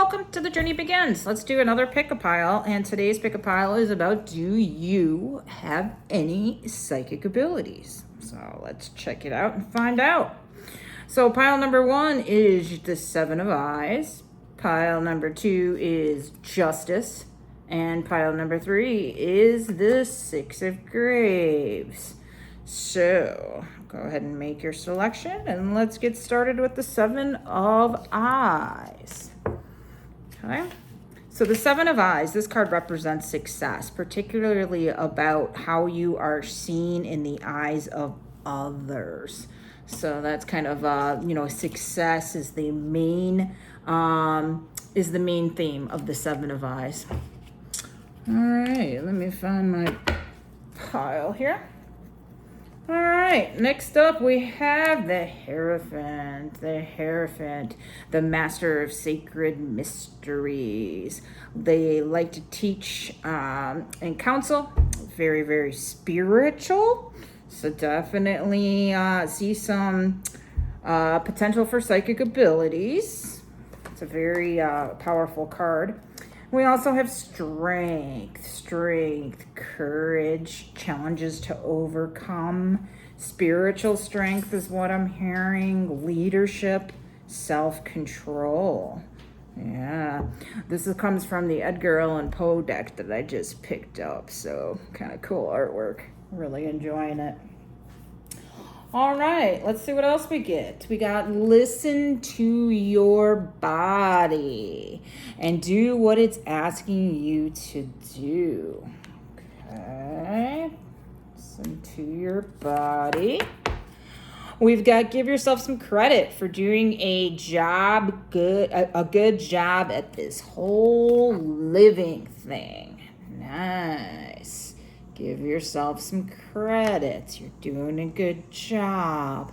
welcome to The Journey Begins. Let's do another pick-a-pile, and today's pick-a-pile is about, do you have any psychic abilities? So let's check it out and find out. So pile number 1 is the Seven of Eyes. Pile number 2 is Justice. And pile number 3 is the Six of Graves. So go ahead and make your selection, and let's get started with the Seven of Eyes. Okay, so the Seven of Eyes, this card represents success, particularly about how you are seen in the eyes of others. So that's kind of success is the main theme of the Seven of Eyes. All right, let me find my pile here. All right, next up we have the Hierophant. The Hierophant, the master of sacred mysteries. They like to teach and counsel. Very, very spiritual. So definitely see some potential for psychic abilities. It's a very powerful card. We also have strength, courage, challenges to overcome. Spiritual strength is what I'm hearing. Leadership, self-control. Yeah, comes from the Edgar Allan Poe deck that I just picked up. So kind of cool artwork. Really enjoying it. All right, let's see what else we get. We got listen to your body and do what it's asking you to do. Okay, listen to your body. We've got give yourself some credit for doing a good job at this whole living thing. Nice. Give yourself some credit. You're doing a good job.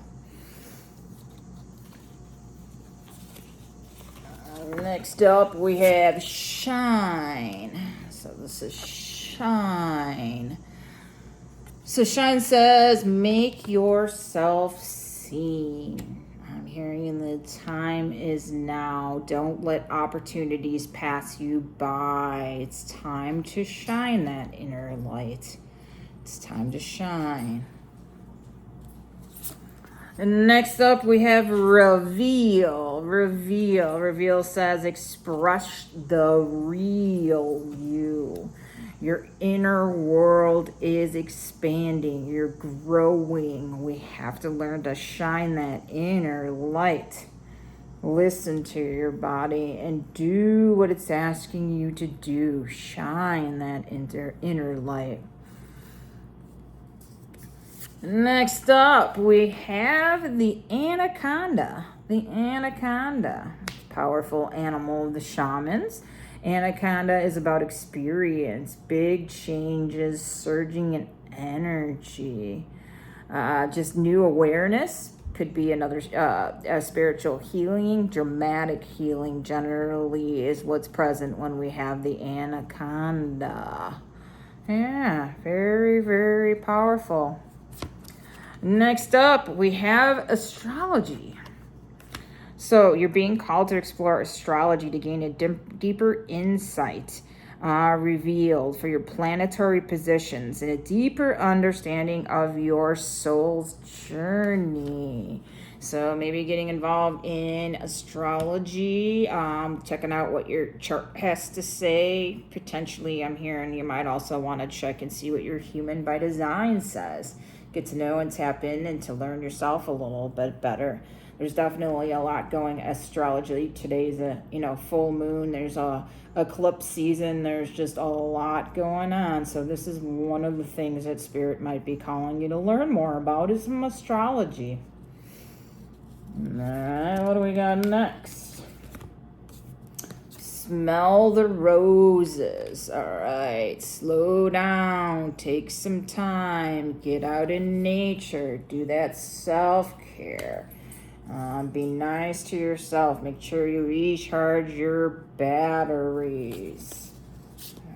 Next up, we have shine. So this is shine. So shine says, make yourself seen. I'm hearing the time is now. Don't let opportunities pass you by. It's time to shine that inner light. It's time to shine. And next up we have reveal. Reveal says express the real you. Your inner world is expanding. You're growing. We have to learn to shine that inner light. Listen to your body and do what it's asking you to do. Shine that inner light. Next up, we have the anaconda. The anaconda, powerful animal of the shamans. Anaconda is about experience, big changes, surging in energy, just new awareness. Could be another spiritual healing. Dramatic healing generally is what's present when we have the anaconda. Yeah, very, very powerful. Next up, we have astrology. So you're being called to explore astrology to gain a deeper insight revealed for your planetary positions and a deeper understanding of your soul's journey. So maybe getting involved in astrology, checking out what your chart has to say. Potentially, I'm hearing you might also want to check and see what your human by design says. Get to know and tap in and to learn yourself a little bit better. There's definitely a lot going astrology. Today's a full moon. There's a eclipse season. There's just a lot going on. So this is one of the things that Spirit might be calling you to learn more about is some astrology. All right, what do we got next? Smell the roses. All right, slow down. Take some time. Get out in nature. Do that self-care. Be nice to yourself. Make sure you recharge your batteries.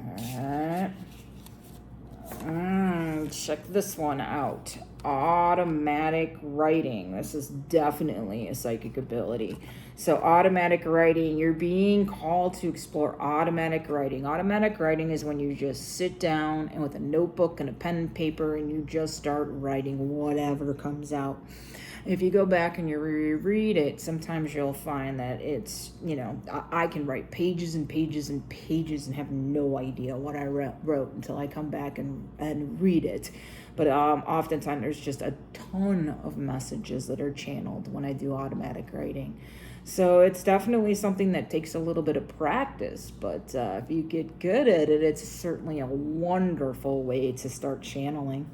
All right. Check this one out. Automatic writing. This is definitely a psychic ability. So automatic writing, you're being called to explore automatic writing. Automatic writing is when you just sit down and with a notebook and a pen and paper and you just start writing whatever comes out. If you go back and you reread it, sometimes you'll find that it's, I can write pages and pages and pages and have no idea what I wrote until I come back and read it. But oftentimes there's just a ton of messages that are channeled when I do automatic writing. So it's definitely something that takes a little bit of practice, but if you get good at it, it's certainly a wonderful way to start channeling.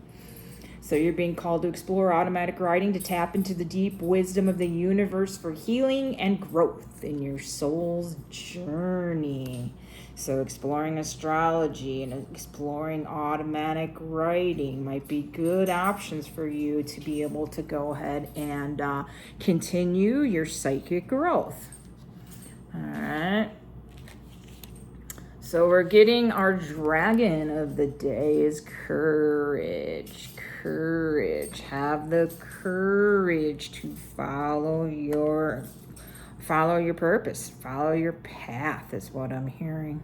So you're being called to explore automatic writing, to tap into the deep wisdom of the universe for healing and growth in your soul's journey. So exploring astrology and exploring automatic writing might be good options for you to be able to go ahead and continue your psychic growth. All right. So we're getting our dragon of the day is courage. Courage. Have the courage to follow your purpose. Follow your path is what I'm hearing.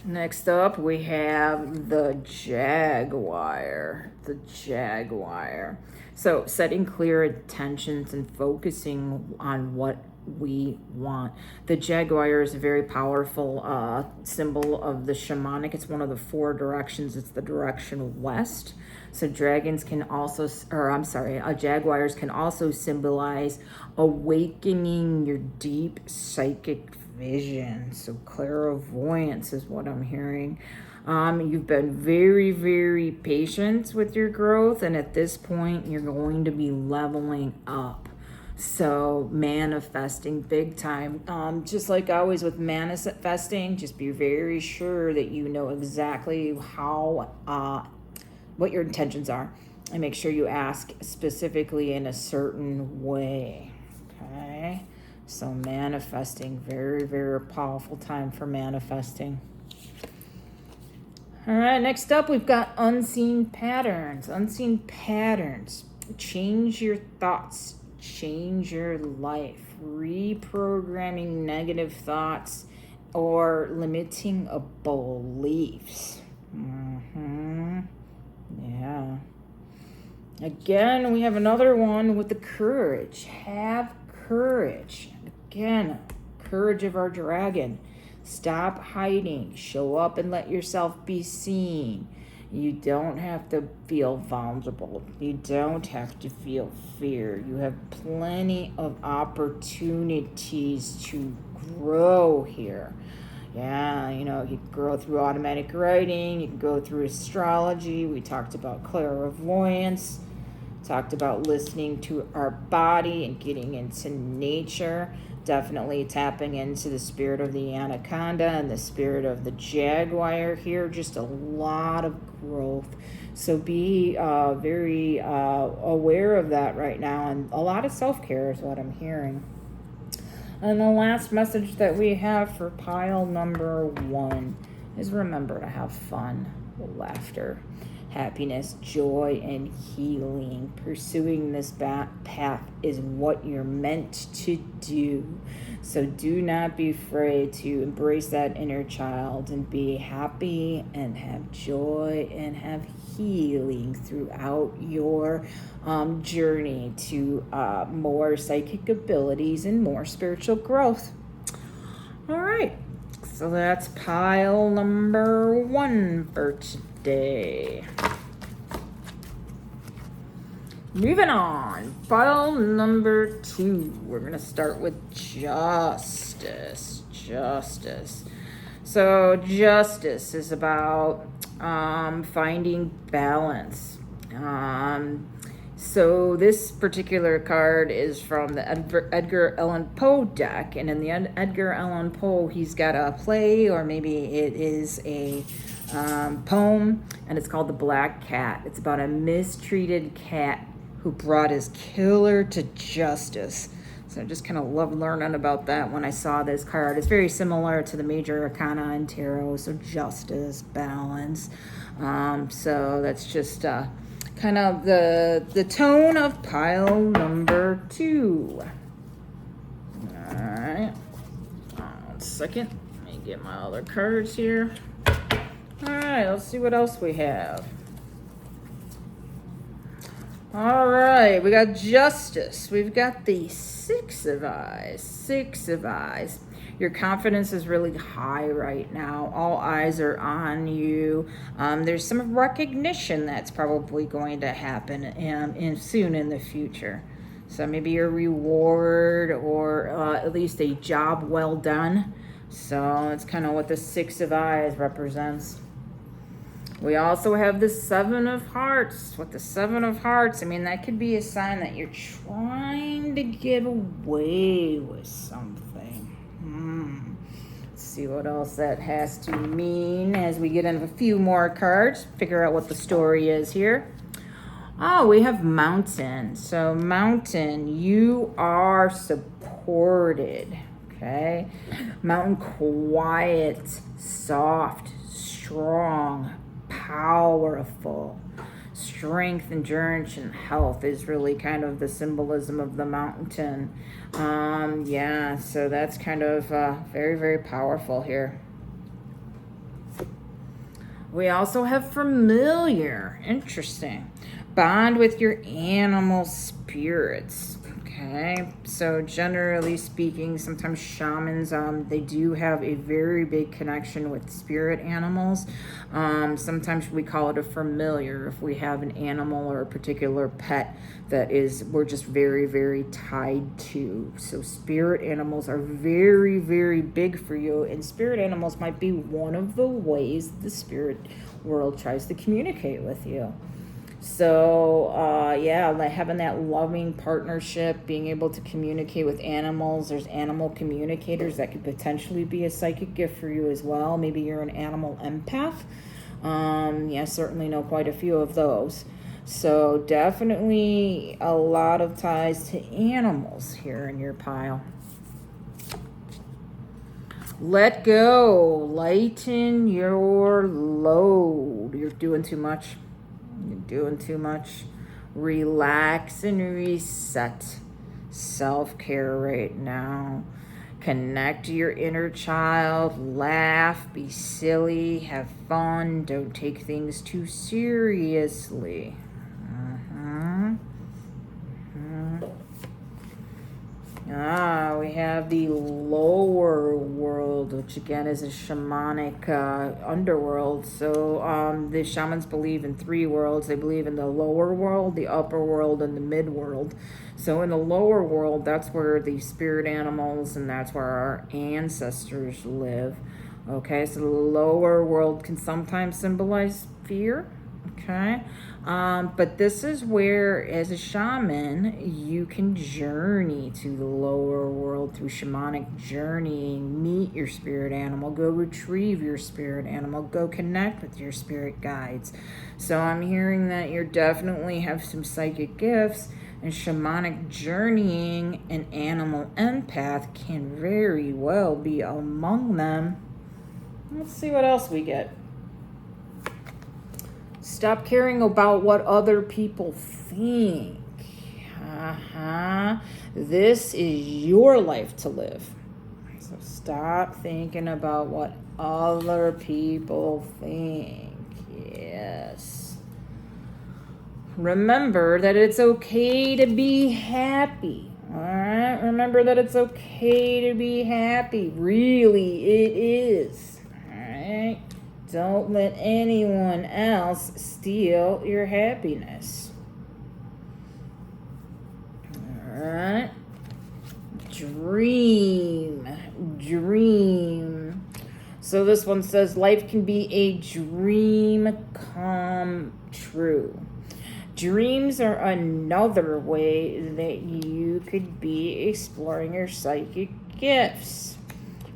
Next up, we have the Jaguar. The Jaguar. So setting clear intentions and focusing on what we want. The Jaguar is a very powerful symbol of the shamanic. It's one of the 4 directions. It's the direction west. So jaguars can also symbolize awakening your deep psychic vision. So clairvoyance is what I'm hearing. You've been very, very patient with your growth, and at this point, you're going to be leveling up. So manifesting big time. Just like always with manifesting, just be very sure that you know exactly what your intentions are, and make sure you ask specifically in a certain way. Okay. So manifesting, very, very powerful time for manifesting. All right, next up, we've got unseen patterns. Unseen patterns. Change your thoughts. Change your life. Reprogramming negative thoughts or limiting beliefs. Yeah. Again, we have another one with the courage. Have courage. Again, courage of our dragon. Stop hiding. Show up and let yourself be seen. You don't have to feel vulnerable. You don't have to feel fear. You have plenty of opportunities to grow here. Yeah, you can grow through automatic writing. You can go through astrology. We talked about clairvoyance. Talked about listening to our body and getting into nature. Definitely tapping into the spirit of the anaconda and the spirit of the jaguar here. Just a lot of growth. So be very aware of that right now. And a lot of self-care is what I'm hearing. And the last message that we have for pile number 1 is remember to have fun, laughter, happiness, joy, and healing. Pursuing this path is what you're meant to do. So do not be afraid to embrace that inner child and be happy and have joy and have healing throughout your journey to more psychic abilities and more spiritual growth. All right. So that's pile number 1 for today. Moving on, pile number 2. We're going to start with justice. Justice. So justice is about finding balance. So this particular card is from the Edgar Allan Poe deck. And in the Edgar Allan Poe, he's got a play, or maybe it is a poem, and it's called The Black Cat. It's about a mistreated cat who brought his killer to justice. So I just kind of love learning about that when I saw this card. It's very similar to the major arcana in tarot. So justice, balance. So that's just kind kind of the tone of pile number 2. All right. 1 second. Let me get my other cards here. All right, let's see what else we have. All right, we got Justice. We've got the Six of Eyes. Six of Eyes. Your confidence is really high right now. All eyes are on you. There's some recognition that's probably going to happen soon in the future. So maybe a reward or at least a job well done. So it's kind of what the Six of Eyes represents. We also have the Seven of Hearts. With the Seven of Hearts, I mean, that could be a sign that you're trying to get away with something. Let's see what else that has to mean as we get into a few more cards. Figure out what the story is here. Oh, we have Mountain. So Mountain, you are supported. Okay. Mountain, quiet, soft, strong, powerful. Strength, endurance, and health is really kind of the symbolism of the mountain. Yeah, so that's kind of very, very powerful here. We also have Familiar. Interesting. Bond with your animal spirits. Okay, so generally speaking, sometimes shamans, they do have a very big connection with spirit animals. Sometimes we call it a familiar if we have an animal or a particular pet that we're just very, very tied to. So spirit animals are very, very big for you, and spirit animals might be one of the ways the spirit world tries to communicate with you. So, yeah, like having that loving partnership, being able to communicate with animals. There's animal communicators that could potentially be a psychic gift for you as well. Maybe you're an animal empath. Yeah, certainly know quite a few of those. So definitely a lot of ties to animals here in your pile. Let go. Lighten your load. You're doing too much. You're doing too much. Relax and reset. Self-care right now. Connect to your inner child. Laugh. Be silly. Have fun. Don't take things too seriously. We have the lower world, which again is a shamanic underworld. So the shamans believe in 3 worlds. They believe in the lower world, the upper world, and the mid world. So in the lower world, that's where the spirit animals and that's where our ancestors live. Okay, so the lower world can sometimes symbolize fear. Okay, but this is where, as a shaman, you can journey to the lower world through shamanic journeying, meet your spirit animal, go retrieve your spirit animal, go connect with your spirit guides. So I'm hearing that you definitely have some psychic gifts, and shamanic journeying and animal empath can very well be among them. Let's see what else we get. Stop caring about what other people think. This is your life to live. So stop thinking about what other people think. Yes. Remember that it's okay to be happy. All right? Remember that it's okay to be happy. Really, it is. All right? Don't let anyone else steal your happiness. All right. Dream. So this one says life can be a dream come true. Dreams are another way that you could be exploring your psychic gifts.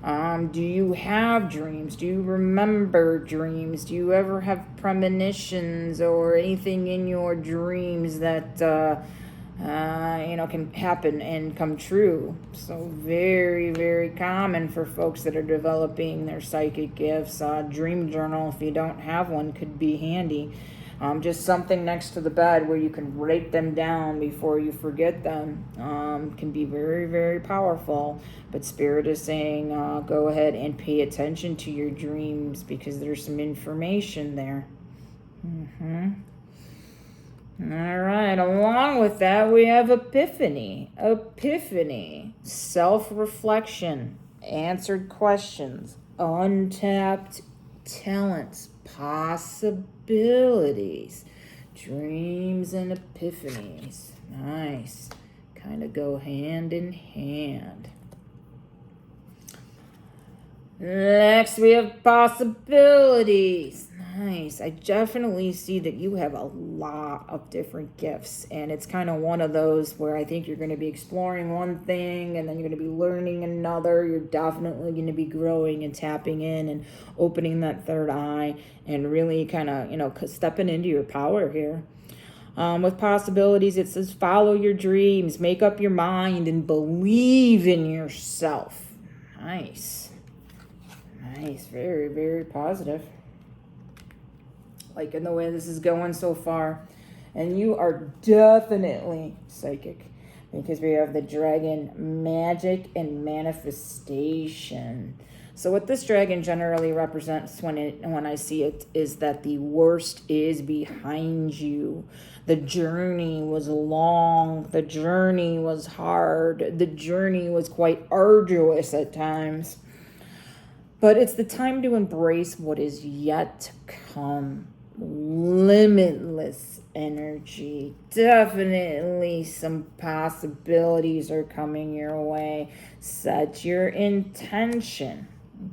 Do you have dreams? Do you remember dreams? Do you ever have premonitions or anything in your dreams that can happen and come true? So very, very common for folks that are developing their psychic gifts. Dream journal, if you don't have one, could be handy. Just something next to the bed where you can write them down before you forget them can be very, very powerful. But Spirit is saying go ahead and pay attention to your dreams because there's some information there. All right, along with that, we have Epiphany. Epiphany, self-reflection, answered questions, untapped talents, possibilities, dreams, and epiphanies. Nice. Kind of go hand in hand. Next, we have possibilities. Nice. I definitely see that you have a lot of different gifts, and it's kind of one of those where I think you're going to be exploring one thing and then you're going to be learning another. You're definitely going to be growing and tapping in and opening that third eye and really kind of, stepping into your power here. With possibilities, it says follow your dreams, make up your mind, and believe in yourself. Nice. Nice. Very, very positive. Liking the way this is going so far. And you are definitely psychic because we have the dragon, magic and manifestation. So what this dragon generally represents when I see it is that the worst is behind you. The journey was long. The journey was hard. The journey was quite arduous at times. But it's the time to embrace what is yet to come. Limitless energy. Definitely some possibilities are coming your way. Set your intention.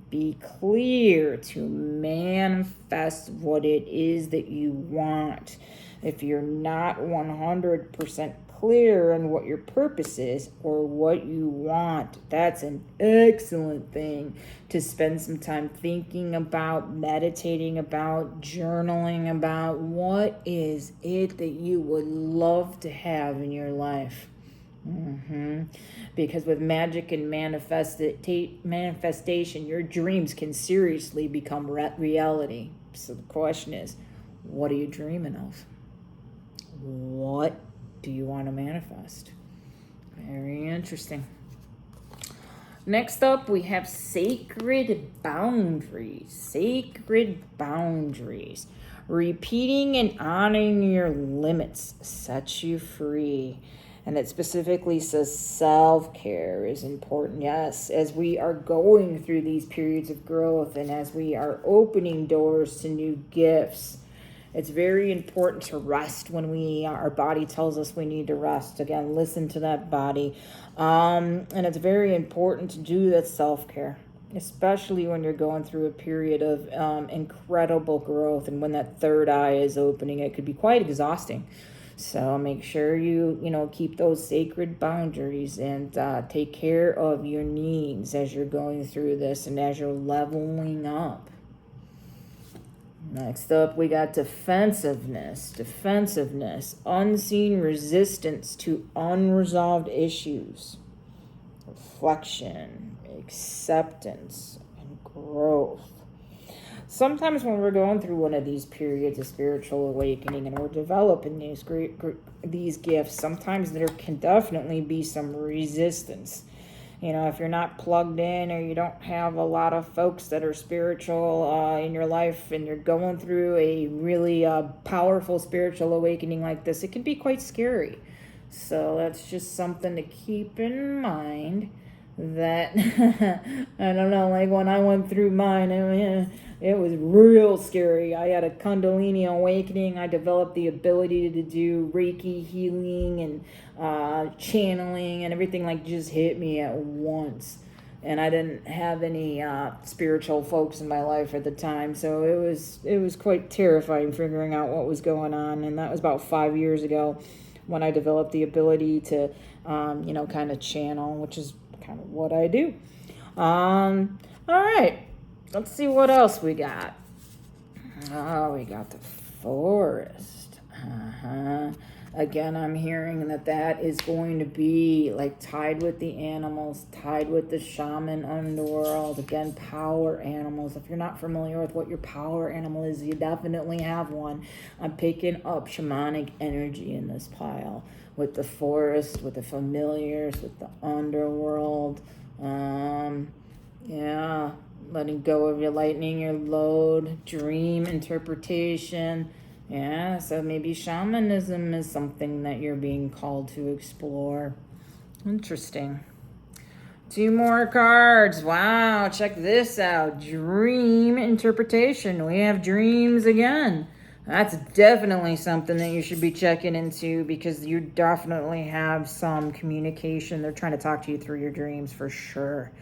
Be clear to manifest what it is that you want. If you're not 100% clear on what your purpose is or what you want, that's an excellent thing to spend some time thinking about, meditating about, journaling about. What is it that you would love to have in your life? Because with magic and manifestation, your dreams can seriously become reality. So the question is, what are you dreaming of? What do you want to manifest? Very interesting. Next up, we have sacred boundaries. Sacred boundaries. Repeating and honoring your limits sets you free. And it specifically says self-care is important. Yes, as we are going through these periods of growth and as we are opening doors to new gifts, it's very important to rest when our body tells us we need to rest. Again, listen to that body. And it's very important to do that self-care, especially when you're going through a period of incredible growth. And when that third eye is opening, it could be quite exhausting. So make sure you keep those sacred boundaries and take care of your needs as you're going through this and as you're leveling up. Next up, we got defensiveness. Defensiveness, unseen resistance to unresolved issues. Reflection, acceptance, and growth. Sometimes when we're going through one of these periods of spiritual awakening and we're developing these gifts, sometimes there can definitely be some resistance. If you're not plugged in or you don't have a lot of folks that are spiritual in your life and you're going through a really powerful spiritual awakening like this, it can be quite scary. So that's just something to keep in mind that, I don't know, like when I went through mine, it was real scary. I had a Kundalini awakening. I developed the ability to do Reiki healing and channeling, and everything just hit me at once. And I didn't have any spiritual folks in my life at the time, so it was quite terrifying figuring out what was going on. And that was about 5 years ago when I developed the ability to, kind of channel, which is kind of what I do. All right. Let's see what else we got. Oh, we got the forest. Again, I'm hearing that is going to be like tied with the animals, tied with the shaman underworld. Again, power animals. If you're not familiar with what your power animal is, you definitely have one. I'm picking up shamanic energy in this pile with the forest, with the familiars, with the underworld. Yeah, letting go of your lightening your load, dream interpretation. Yeah, so maybe shamanism is something that you're being called to explore. Interesting. 2 more cards. Wow, check this out. Dream interpretation. We have dreams again. That's definitely something that you should be checking into, because you definitely have some communication. They're trying to talk to you through your dreams for sure.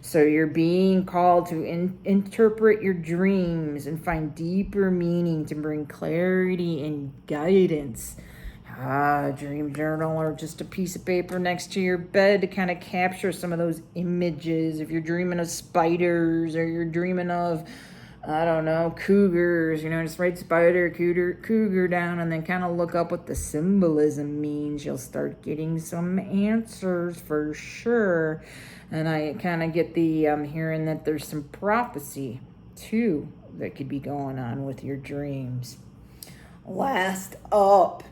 So you're being called to interpret your dreams and find deeper meaning to bring clarity and guidance. Dream journal, or just a piece of paper next to your bed to kind of capture some of those images. If you're dreaming of spiders, or you're dreaming of, I don't know, cougars, just write spider, cougar down, and then kind of look up what the symbolism means. You'll start getting some answers for sure. And I kind of get the hearing that there's some prophecy too that could be going on with your dreams. Last up,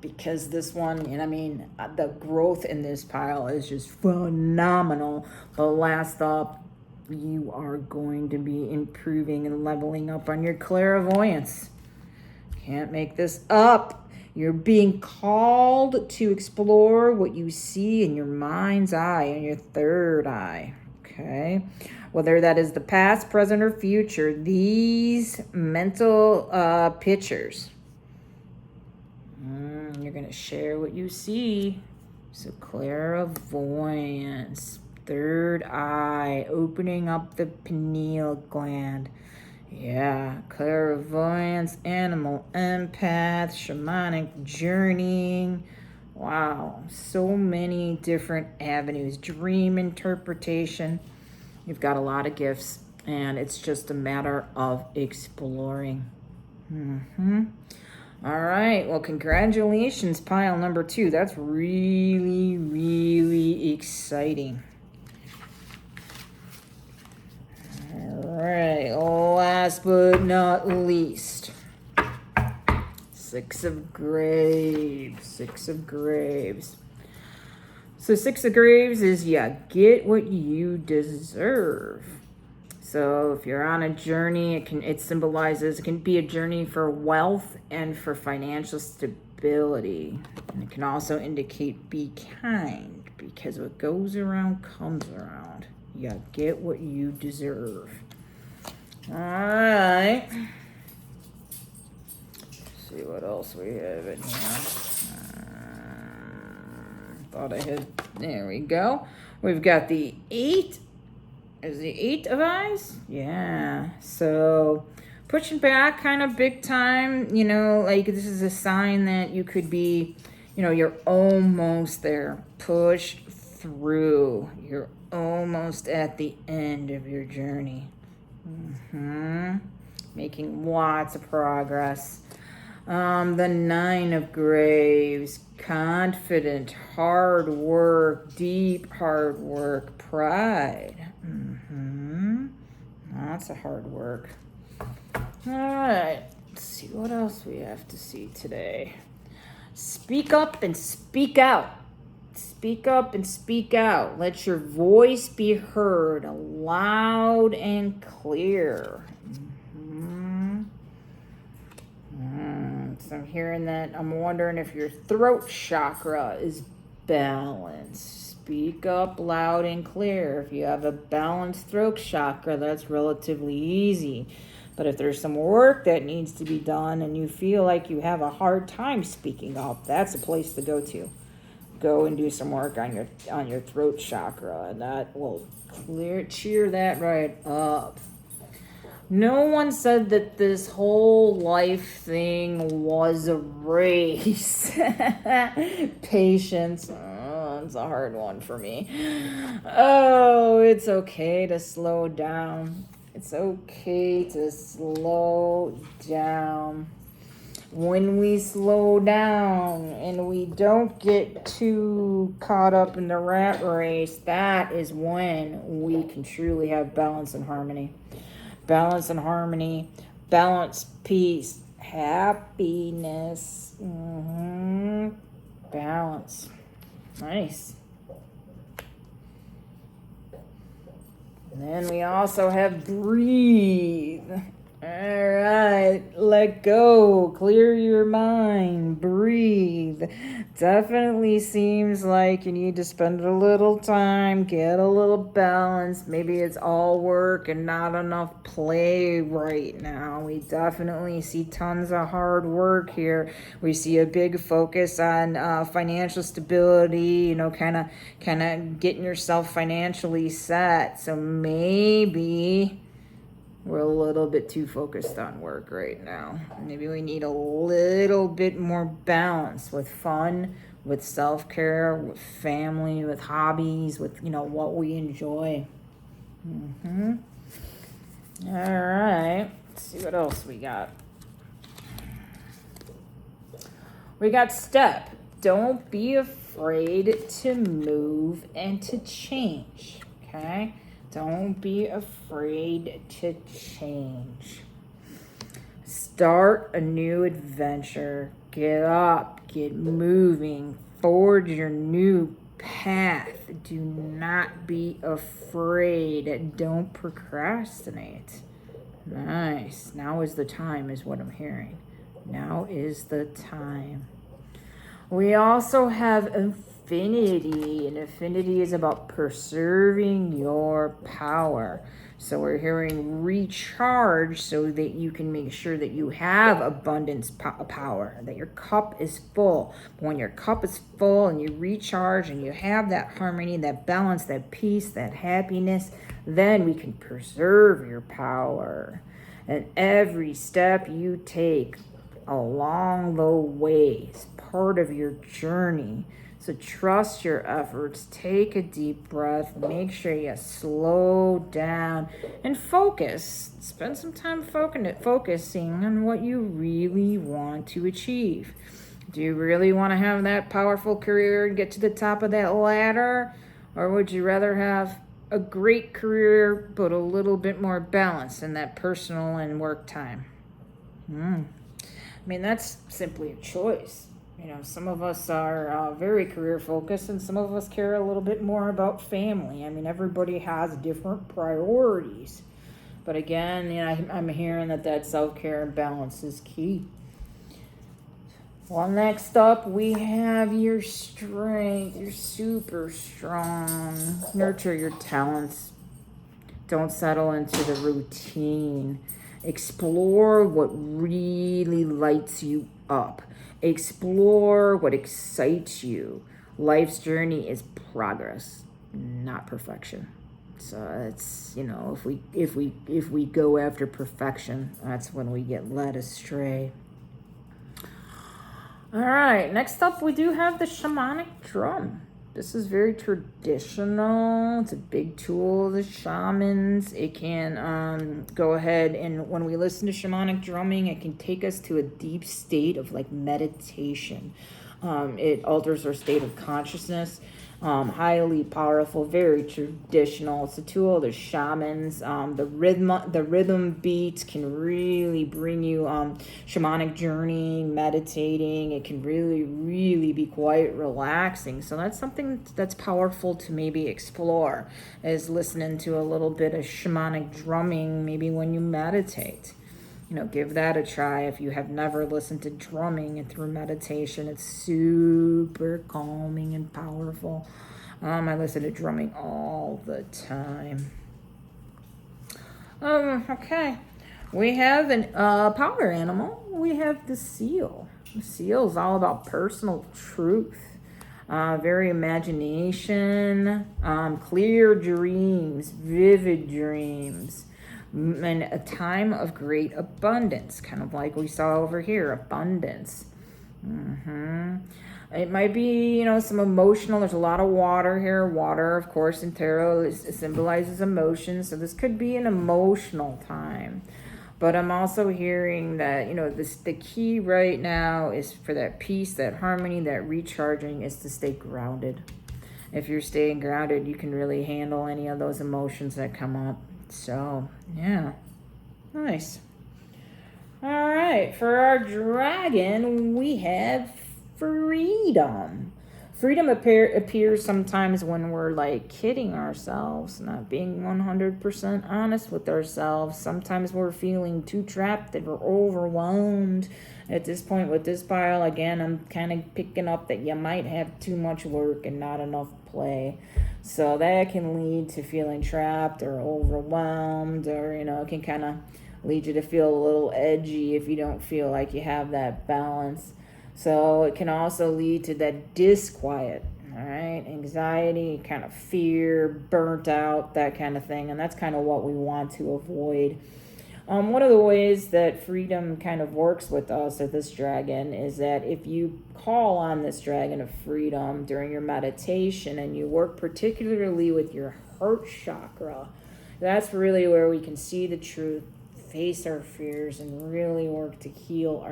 because this one, and I mean, the growth in this pile is just phenomenal. But last up, you are going to be improving and leveling up on your clairvoyance. Can't make this up. You're being called to explore what you see in your mind's eye, in your third eye. Okay? Whether that is the past, present, or future, these mental pictures, you're going to share what you see. So clairvoyance, third eye, opening up the pineal gland. Yeah, clairvoyance, animal empath, shamanic journeying. Wow, so many different avenues. Dream interpretation. You've got a lot of gifts, and it's just a matter of exploring. All right, well, congratulations, pile number 2. That's really, really exciting. All right, last but not least, 6 of Graves. 6 of Graves. So 6 of Graves is, get what you deserve. So if you're on a journey, it symbolizes, it can be a journey for wealth and for financial stability. And it can also indicate be kind, because what goes around comes around. Get what you deserve. All right. Let's see what else we have in here. Thought I had, there we go. We've got the 8. Is the 8 of Eyes? Yeah. So pushing back kind of big time, like this is a sign that you could be, you're almost there. Push through. You're almost at the end of your journey. Making lots of progress. The 9 of Graves, confident, hard work, deep hard work, pride. Lots of hard work. All right, let's see what else we have to see today. Speak up and speak out. Speak up and speak out. Let your voice be heard loud and clear. So I'm hearing that. I'm wondering if your throat chakra is balanced. Speak up loud and clear. If you have a balanced throat chakra, that's relatively easy. But if there's some work that needs to be done and you feel like you have a hard time speaking up, that's a place to go to. Go and do some work on your throat chakra, and that will cheer that right up. No one said that this whole life thing was a race. Patience. Oh, it's a hard one for me. Oh, it's okay to slow down. It's okay to slow down. When we slow down and we don't get too caught up in the rat race, that is when we can truly have balance and harmony. Balance and harmony, balance, peace, happiness. Balance. Nice. And then we also have breathe. All right, let go, clear your mind, breathe. Definitely seems like you need to spend a little time, get a little balance. Maybe it's all work and not enough play right now. We definitely see tons of hard work here. We see a big focus on financial stability, kind of getting yourself financially set. So maybe we're a little bit too focused on work right now. Maybe we need a little bit more balance with fun, with self-care, with family, with hobbies, with, what we enjoy. All right. Let's see what else we got. We got step. Don't be afraid to move and to change. Okay? Don't be afraid to change. Start a new adventure. Get up, get moving, forge your new path. Do not be afraid. Don't procrastinate. Nice. Now is the time, is what I'm hearing. Now is the time. We also have infinity, and infinity is about preserving your power. So we're hearing recharge so that you can make sure that you have abundance power, that your cup is full. When your cup is full and you recharge and you have that harmony, that balance, that peace, that happiness, then we can preserve your power. And every step you take along the way is part of your journey. So trust your efforts, take a deep breath, make sure you slow down and focus. Spend some time focusing on what you really want to achieve. Do you really want to have that powerful career and get to the top of that ladder? Or would you rather have a great career but a little bit more balance in that personal and work time? That's simply a choice. Some of us are very career focused and some of us care a little bit more about family. Everybody has different priorities. But again, I'm hearing that self-care and balance is key. Well, next up, we have your strength. You're super strong. Nurture your talents. Don't settle into the routine. Explore what really lights you up. Explore what excites you. Life's journey is progress, not perfection. So it's, if we go after perfection, that's when we get led astray. All right, next up we do have the shamanic drum. This is very traditional. It's a big tool of the shamans. It can go ahead and when we listen to shamanic drumming, it can take us to a deep state of meditation. It alters our state of consciousness. Highly powerful, very traditional. It's a tool of the shamans. The rhythm beats can really bring you shamanic journeying, meditating. It can really, really be quite relaxing. So that's something that's powerful to maybe explore, is listening to a little bit of shamanic drumming maybe when you meditate. Give that a try if you have never listened to drumming and through meditation. It's super calming and powerful. I listen to drumming all the time. Okay. We have a power animal. We have the seal. The seal is all about personal truth. Very imagination, clear dreams, vivid dreams. And a time of great abundance, kind of like we saw over here, abundance. It might be, some emotional, there's a lot of water here. Water, of course, in tarot symbolizes emotions, so this could be an emotional time. But I'm also hearing that, you know, the key right now is for that peace, that harmony, that recharging is to stay grounded. If you're staying grounded, you can really handle any of those emotions that come up. So, yeah. Nice. All right. For our dragon, we have freedom. Freedom appears sometimes when we're like kidding ourselves, not being 100% honest with ourselves. Sometimes we're feeling too trapped that we're overwhelmed. At this point with this pile, again, I'm kind of picking up that you might have too much work and not enough play. So that can lead to feeling trapped or overwhelmed, or, you know, it can kind of lead you to feel a little edgy if you don't feel like you have that balance. So it can also lead to that disquiet, all right? Anxiety, kind of fear, burnt out, that kind of thing. And that's kind of what we want to avoid. One of the ways that freedom kind of works with us at this dragon is that if you call on this dragon of freedom during your meditation and you work particularly with your heart chakra, that's really where we can see the truth, face our fears, and really work to heal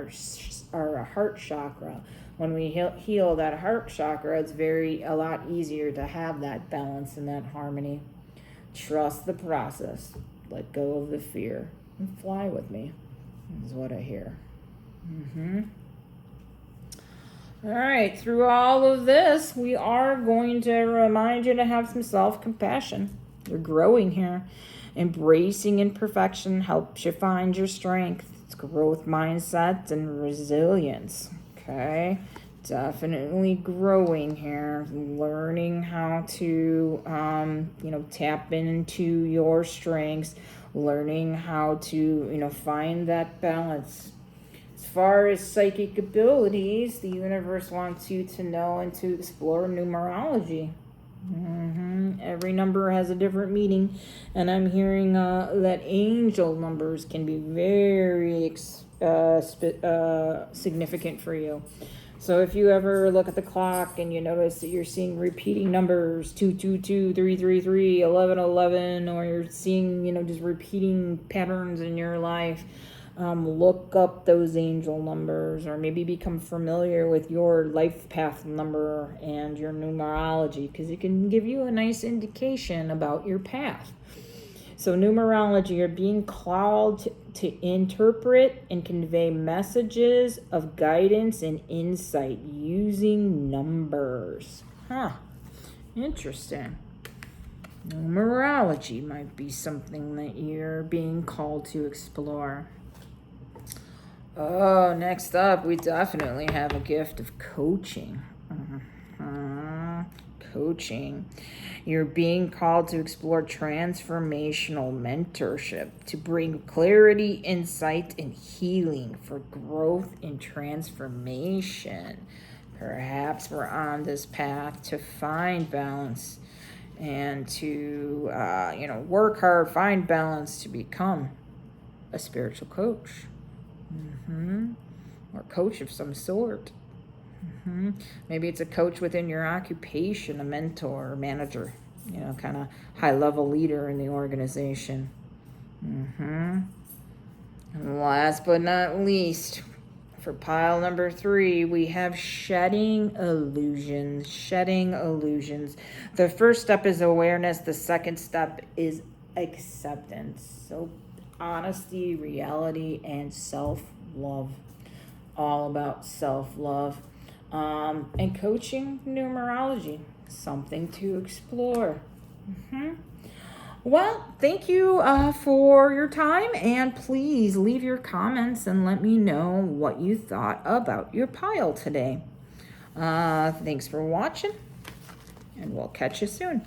our heart chakra. When we heal that heart chakra, it's a lot easier to have that balance and that harmony. Trust the process. Let go of the fear. And fly with me, is what I hear. All right, through all of this, we are going to remind you to have some self-compassion. You're growing here. Embracing imperfection helps you find your strength. It's growth mindset and resilience. Okay, definitely growing here. Learning how to, tap into your strengths. Learning how to, find that balance. As far as psychic abilities, the universe wants you to know and to explore numerology. Every number has a different meaning, and I'm hearing that angel numbers can be very significant for you. So if you ever look at the clock and you notice that you're seeing repeating numbers, 222, 333, 1111, or you're seeing, just repeating patterns in your life, look up those angel numbers, or maybe become familiar with your Lifepath number and your numerology, because it can give you a nice indication about your path. So numerology, you're being called to interpret and convey messages of guidance and insight using numbers. Interesting. Numerology might be something that you're being called to explore. Oh, next up, we definitely have a gift of coaching. Coaching. You're being called to explore transformational mentorship to bring clarity, insight, and healing for growth and transformation. Perhaps we're on this path to find balance and to, work hard, find balance to become a spiritual coach. Or coach of some sort. Maybe it's a coach within your occupation, a mentor, or manager, kind of high-level leader in the organization. And last but not least, for pile number 3, we have shedding illusions. Shedding illusions. The first step is awareness. The second step is acceptance. So honesty, reality, and self-love. All about self-love. And coaching numerology. Something to explore. Well, thank you for your time, and please leave your comments and let me know what you thought about your pile today. Thanks for watching, and we'll catch you soon.